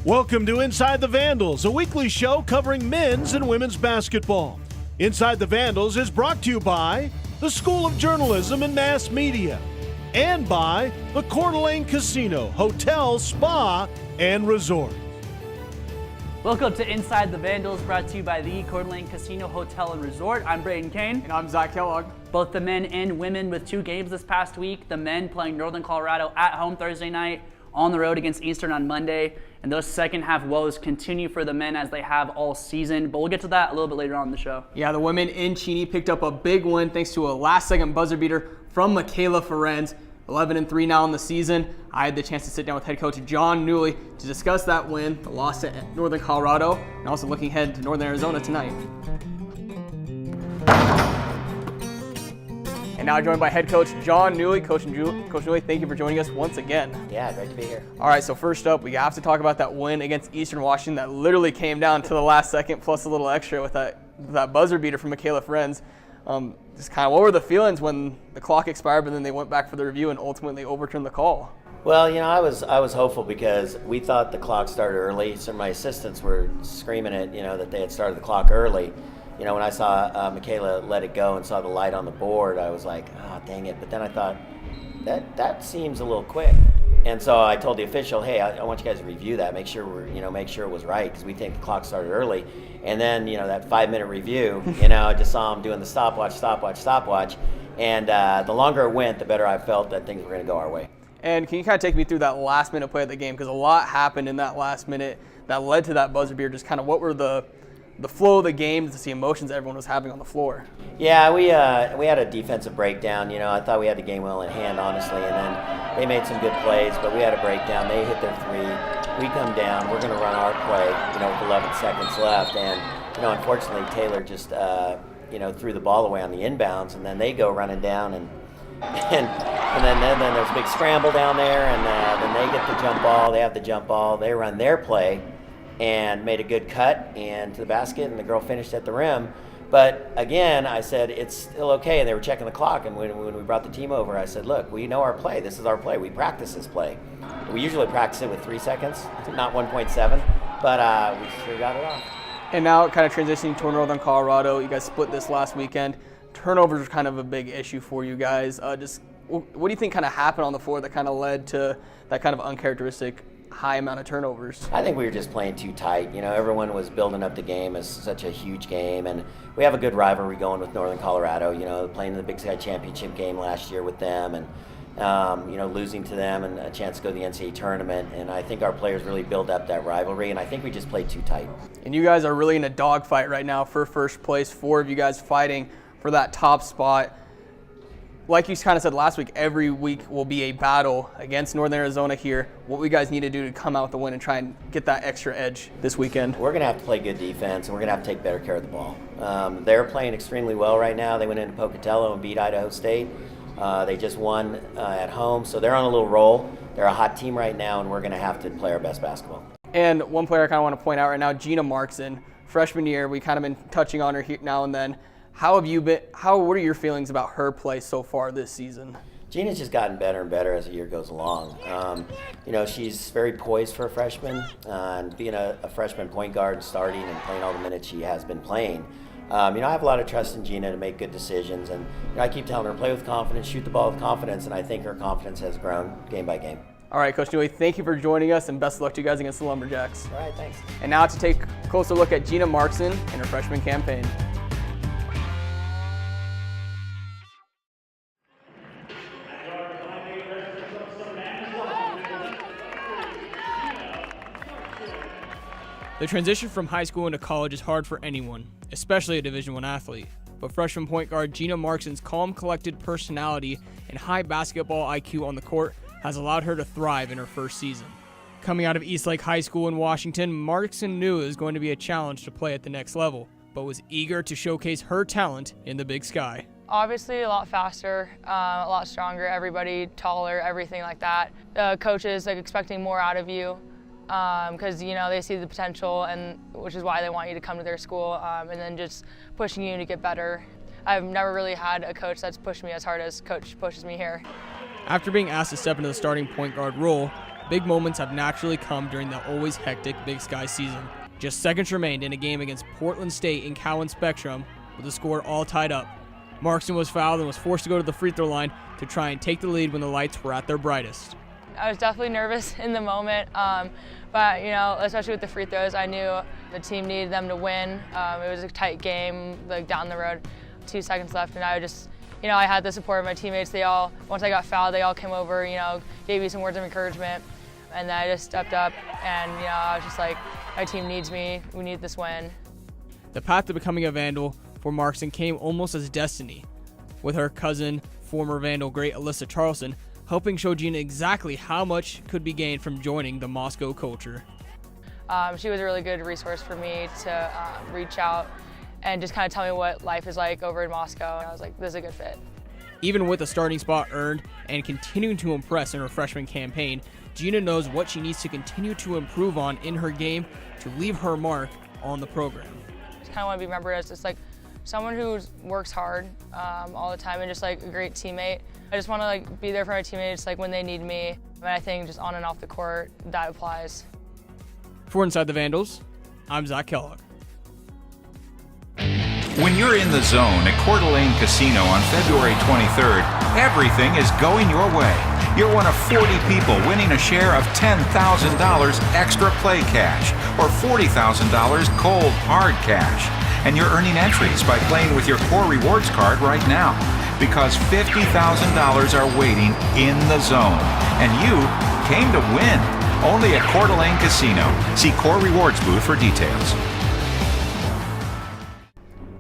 Welcome to Inside the Vandals, a weekly show covering men's and women's basketball. Inside the Vandals is brought to you by the School of Journalism and Mass Media and by the Coeur d'Alene Casino, Hotel, Spa, and Resort. Welcome to Inside the Vandals, brought to you by the Coeur d'Alene Casino, Hotel, and Resort. I'm Braden Kane. And I'm Zach Kellogg. Both the men and women with 2 games this past week. The men playing Northern Colorado at home Thursday night, on the road against Eastern on Monday. And those second half woes continue for the men as they have all season. But we'll get to that a little bit later on in the show. Yeah, the women in Cheney picked up a big win thanks to a last-second buzzer beater from Michaela Ferenz. 11-3 now in the season. I had the chance to sit down with head coach Jon Newlee to discuss that win, the loss to Northern Colorado, and also looking ahead to Northern Arizona tonight. And now joined by head coach Jon Newlee. Coach Newlee, thank you for joining us once again. Yeah, great to be here. All right, so first up, we have to talk about that win against Eastern Washington that literally came down to the last second plus a little extra with that buzzer beater from Michaela Ferenz. Just kind of what were the feelings when the clock expired, but then they went back for the review and ultimately overturned the call? Well, you know, I was hopeful because we thought the clock started early. So my assistants were screaming that they had started the clock early. You know, when I saw Michaela let it go and saw the light on the board, I was like, oh, dang it. But then I thought, that seems a little quick. And so I told the official, hey, I want you guys to review that, make sure it was right, because we think the clock started early. And then, that 5-minute review, I just saw him doing the stopwatch. And the longer it went, the better I felt that things were going to go our way. And can you kind of take me through that last-minute play of the game? Because a lot happened in that last minute that led to that buzzer beater. Just kind of what were the flow of the game, to see emotions everyone was having on the floor? Yeah, we had a defensive breakdown. I thought we had the game well in hand, honestly, and then they made some good plays, but we had a breakdown. They hit their 3. We come down. We're going to run our play, with 11 seconds left, and unfortunately Taylor just threw the ball away on the inbounds, and then they go running down, and then there's a big scramble down there, and then they get the jump ball. They have the jump ball. They run their play and made a good cut and to the basket, and the girl finished at the rim. But again, I said, it's still okay, and they were checking the clock, and when we brought the team over, I said, look, we know our play. This is our play. We practice this play. We usually practice it with 3 seconds, not 1.7, but we sure got it off. And now kind of transitioning to Northern Colorado, you guys split this last weekend. Turnovers are kind of a big issue for you guys. Just what do you think kind of happened on the floor that kind of led to that kind of uncharacteristic high amount of turnovers? I think we were just playing too tight. Everyone was building up the game as such a huge game, and we have a good rivalry going with Northern Colorado, playing in the Big Sky Championship game last year with them, and losing to them and a chance to go to the NCAA tournament. And I think our players really build up that rivalry, and I think we just played too tight. And you guys are really in a dogfight right now for first place, 4 of you guys fighting for that top spot. Like you kind of said last week, every week will be a battle against Northern Arizona here. What we guys need to do to come out with the win and try and get that extra edge this weekend? We're going to have to play good defense, and we're going to have to take better care of the ball. They're playing extremely well right now. They went into Pocatello and beat Idaho State. They just won at home, so they're on a little roll. They're a hot team right now, and we're going to have to play our best basketball. And one player I kind of want to point out right now, Gina Marxen, freshman year. We kind of been touching on her here now and then. What are your feelings about her play so far this season? Gina's just gotten better and better as the year goes along. She's very poised for a freshman, and being a freshman point guard and starting and playing all the minutes she has been playing. I have a lot of trust in Gina to make good decisions, and I keep telling her, play with confidence, shoot the ball with confidence, and I think her confidence has grown game by game. All right, Coach Newlee, thank you for joining us, and best of luck to you guys against the Lumberjacks. All right, thanks. And now to take a closer look at Gina Marxen and her freshman campaign. The transition from high school into college is hard for anyone, especially a Division I athlete. But freshman point guard Gina Marxen's calm, collected personality and high basketball IQ on the court has allowed her to thrive in her first season. Coming out of Eastlake High School in Washington, Marxen knew it was going to be a challenge to play at the next level, but was eager to showcase her talent in the Big Sky. Obviously a lot faster, a lot stronger, everybody taller, everything like that. The coaches expecting more out of you. Because they see the potential, and which is why they want you to come to their school, and then just pushing you to get better. I've never really had a coach that's pushed me as hard as Coach pushes me here. After being asked to step into the starting point guard role, big moments have naturally come during the always hectic Big Sky season. Just seconds remained in a game against Portland State in Cowan Spectrum, with the score all tied up. Marxen was fouled and was forced to go to the free throw line to try and take the lead when the lights were at their brightest. I was definitely nervous in the moment, but especially with the free throws, I knew the team needed them to win. It was a tight game, like down the road, 2 seconds left, and I just, I had the support of my teammates. Once I got fouled, they all came over, gave me some words of encouragement, and then I just stepped up, and I was just like, my team needs me. We need this win. The path to becoming a Vandal for Marxen came almost as destiny, with her cousin, former Vandal great Alyssa Charleston, helping show Gina exactly how much could be gained from joining the Moscow culture. She was a really good resource for me to reach out and just kind of tell me what life is like over in Moscow. And I was like, this is a good fit. Even with a starting spot earned and continuing to impress in her freshman campaign, Gina knows what she needs to continue to improve on in her game to leave her mark on the program. Just kind of want to be remembered as just like someone who works hard all the time and just like a great teammate. I just want to be there for my teammates when they need me. And I think just on and off the court, that applies. For Inside the Vandals, I'm Zach Kellogg. When you're in the zone at Coeur d'Alene Casino on February 23rd, everything is going your way. You're one of 40 people winning a share of $10,000 extra play cash or $40,000 cold hard cash. And you're earning entries by playing with your Core Rewards card right now, because $50,000 are waiting in the zone. And you came to win. Only at Coeur d'Alene Casino. See Core Rewards booth for details.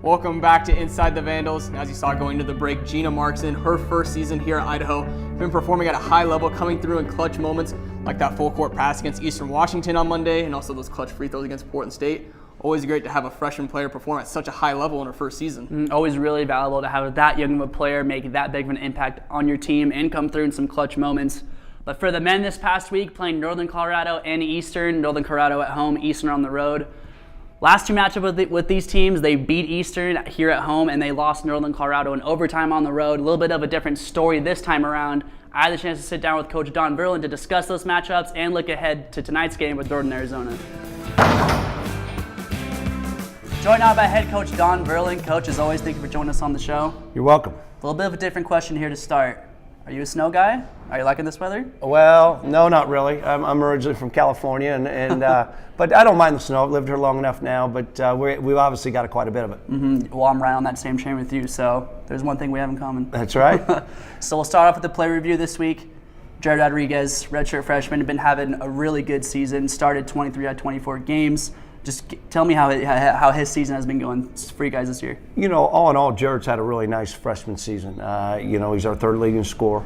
Welcome back to Inside the Vandals. As you saw going to the break, Gina Marxen, her first season here at Idaho, been performing at a high level, coming through in clutch moments like that full court pass against Eastern Washington on Monday, and also those clutch free throws against Portland State. Always great to have a freshman player perform at such a high level in her first season. Always really valuable to have that young of a player make that big of an impact on your team and come through in some clutch moments. But for the men this past week, playing Northern Colorado and Eastern, Northern Colorado at home, Eastern on the road. Last two matchups with these teams, they beat Eastern here at home and they lost Northern Colorado in overtime on the road. A little bit of a different story this time around. I had the chance to sit down with Coach Jon Newlee to discuss those matchups and look ahead to tonight's game with Northern Arizona. Joined now by head coach Jon Newlee. Coach, as always, thank you for joining us on the show. You're welcome. A little bit of a different question here to start. Are you a snow guy? Are you liking this weather? Well, no, not really. I'm originally from California, and but I don't mind the snow. I've lived here long enough now, but we've obviously got quite a bit of it. Mm-hmm. Well, I'm right on that same train with you, so there's one thing we have in common. That's right. So we'll start off with the play review this week. Jared Rodriguez, redshirt freshman, had been having a really good season. Started 23 out of 24 games. Just tell me how his season has been going for you guys this year. All in all, Jared's had a really nice freshman season. He's our third leading scorer.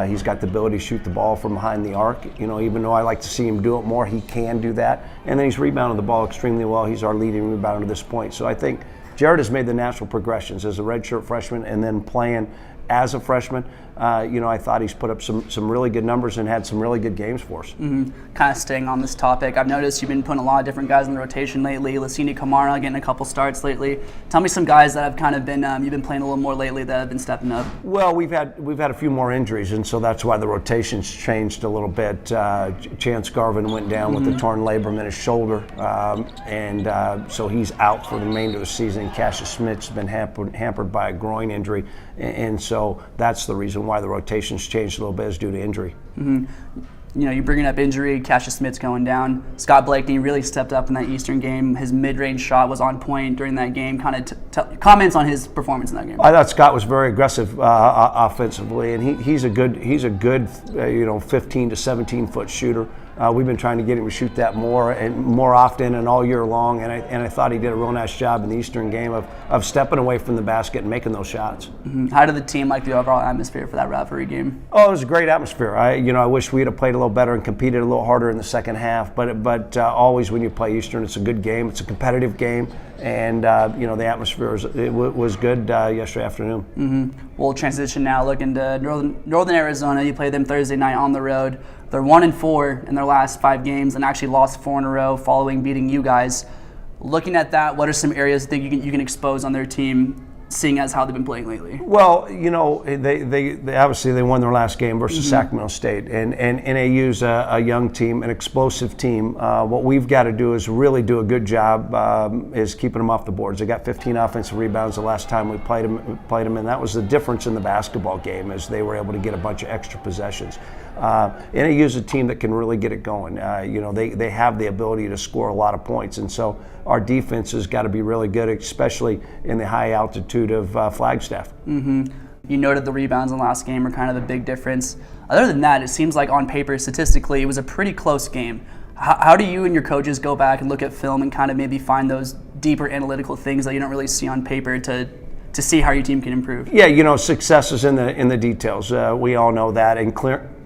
He's got the ability to shoot the ball from behind the arc. Even though I like to see him do it more, he can do that. And then he's rebounded the ball extremely well. He's our leading rebounder to this point. So I think Jared has made the natural progressions as a redshirt freshman and then playing as a freshman. I thought he's put up some really good numbers and had some really good games for us. Mm-hmm. Kind of staying on this topic, I've noticed you've been putting a lot of different guys in the rotation lately. Lassini Kamara getting a couple starts lately. Tell me some guys that have kind of been you've been playing a little more lately that have been stepping up. Well, we've had a few more injuries, and so that's why the rotation's changed a little bit. Chance Garvin went down with a torn labrum in his shoulder, so he's out for the remainder of the season. Cassius Smith's been hampered by a groin injury, and so that's the reason why the rotation's changed a little bit, is due to injury. Mm-hmm. You're bringing up injury. Cassius Smith's going down. Scott Blakeney really stepped up in that Eastern game. His mid-range shot was on point during that game. Kind of comments on his performance in that game. I thought Scott was very aggressive offensively, and he's a good 15 to 17 foot shooter. We've been trying to get him to shoot that more often and all year long, and I thought he did a real nice job in the Eastern game of stepping away from the basket and making those shots. Mm-hmm. How did the team like the overall atmosphere for that rivalry game? Oh, it was a great atmosphere. I wish we'd have played a little better and competed a little harder in the second half, but always when you play Eastern, it's a good game. It's a competitive game, and the atmosphere was good yesterday afternoon. Mm-hmm. We'll transition now, look into Northern Arizona. You play them Thursday night on the road. They're 1-4 in their last 5 games and actually lost 4 in a row following beating you guys. Looking at that, what are some areas that you can expose on their team seeing as how they've been playing lately? Well, you know, they obviously they won their last game versus Sacramento State, and NAU's a young team, an explosive team. What we've got to do is really do a good job is keeping them off the boards. They got 15 offensive rebounds the last time we played them, and that was the difference in the basketball game, is they were able to get a bunch of extra possessions. NAU's a team that can really get it going. You know, they have the ability to score a lot of points, and so our defense has got to be really good, especially in the high altitude of Flagstaff. You noted the rebounds in the last game are kind of the big difference. Other than that, it seems like on paper, statistically, it was a pretty close game. How do you and your coaches go back and look at film and kind of maybe find those deeper analytical things that you don't really see on paper to see how your team can improve? Yeah, you know, success is in the details. We all know that, and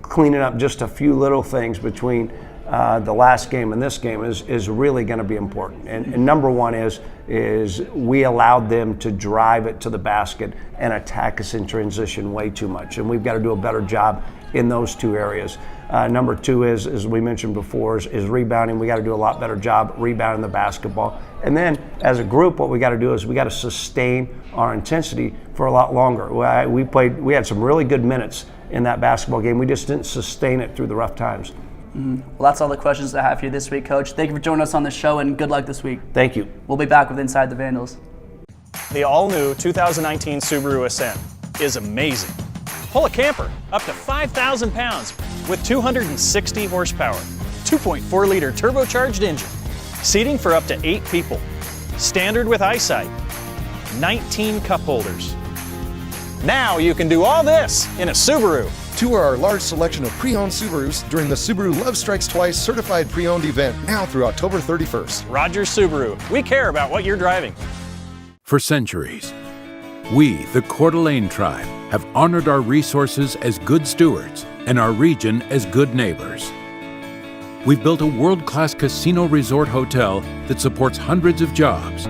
cleaning up just a few little things between the last game and this game is really going to be important. And number one is we allowed them to drive it to the basket and attack us in transition way too much. And we've got to do a better job in those two areas. Number two is, as we mentioned before, is rebounding. We got to do a lot better job rebounding the basketball. And then as a group, what we got to do is we got to sustain our intensity for a lot longer. We had some really good minutes in that basketball game. We just didn't sustain it through the rough times. Well, that's all the questions I have for you this week, Coach. Thank you for joining us on the show, and good luck this week. Thank you. We'll be back with Inside the Vandals. The all-new 2019 Subaru Ascent is amazing. Pull a camper up to 5,000 pounds with 260 horsepower, 2.4-liter turbocharged engine, seating for up to 8 people, standard with eyesight, 19 cup holders. Now you can do all this in a Subaru. Tour our large selection of pre-owned Subarus during the Subaru Love Strikes Twice certified pre-owned event now through October 31st. Rogers Subaru. We care about what you're driving. For centuries, we, the Coeur d'Alene tribe, have honored our resources as good stewards and our region as good neighbors. We've built a world-class casino resort hotel that supports hundreds of jobs,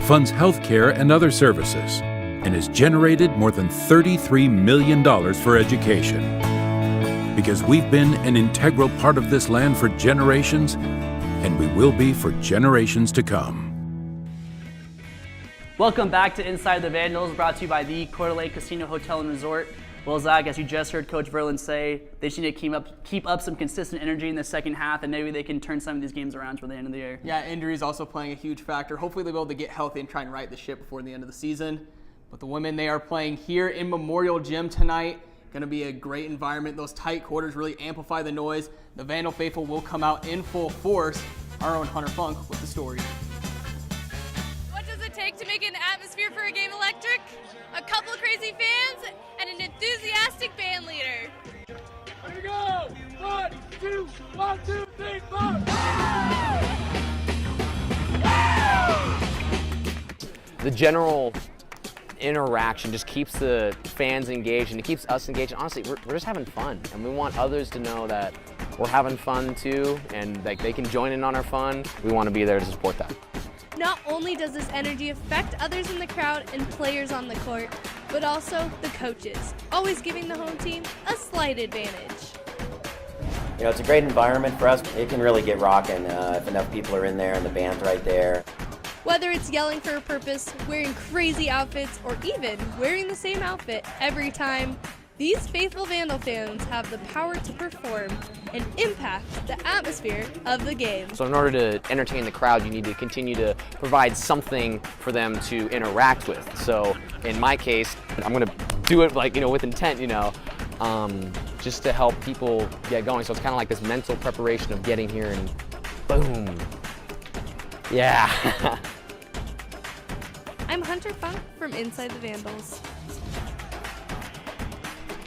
funds health care and other services, and has generated more than $33 million for education. Because we've been an integral part of this land for generations, and we will be for generations to come. Welcome back to Inside the Vandals, brought to you by the Coeur d'Alene Casino Hotel and Resort. Well, Zach, as you just heard Coach Verlin say, they just need to keep up some consistent energy in the second half, and maybe they can turn some of these games around for the end of the year. Yeah, injuries also playing a huge factor. Hopefully they'll be able to get healthy and try and right the ship before the end of the season. But the women, they are playing here in Memorial Gym tonight. Going to be a great environment. Those tight quarters really amplify the noise. The Vandal faithful will come out in full force. Our own Hunter Funk with the story. What does it take to make an atmosphere for a game electric? A couple crazy fans and an enthusiastic band leader. Here we go! 1, 2, 3, 4! The general interaction just keeps the fans engaged and it keeps us engaged. Honestly, we're just having fun, and we want others to know that we're having fun too, and like they can join in on our fun. We want to be there to support that. Not only does this energy affect others in the crowd and players on the court, but also the coaches, always giving the home team a slight advantage. You know, it's a great environment for us. It can really get rocking if enough people are in there and the band's right there. Whether it's yelling for a purpose, wearing crazy outfits, or even wearing the same outfit every time, these faithful Vandal fans have the power to perform and impact the atmosphere of the game. So in order to entertain the crowd, you need to continue to provide something for them to interact with. So in my case, I'm going to do it with intent, just to help people get going. So it's kind of like this mental preparation of getting here and boom. Yeah. I'm Hunter Funk from Inside the Vandals.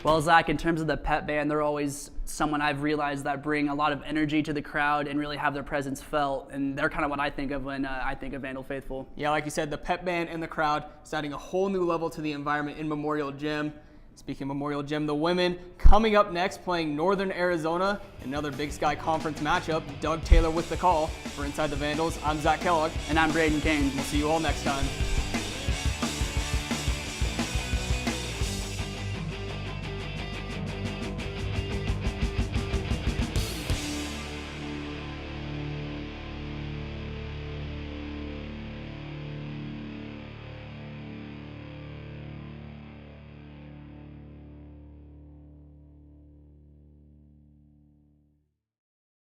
Well, Zach, in terms of the pep band, they're always someone I've realized that bring a lot of energy to the crowd and really have their presence felt, and they're kind of what I think of when I think of Vandal Faithful. Yeah, like you said, the pep band and the crowd is adding a whole new level to the environment in Memorial Gym. Speaking of Memorial Gym, the women coming up next playing Northern Arizona, another Big Sky Conference matchup. Doug Taylor with the call. For Inside the Vandals, I'm Zach Kellogg. And I'm Braden Kane. We'll see you all next time.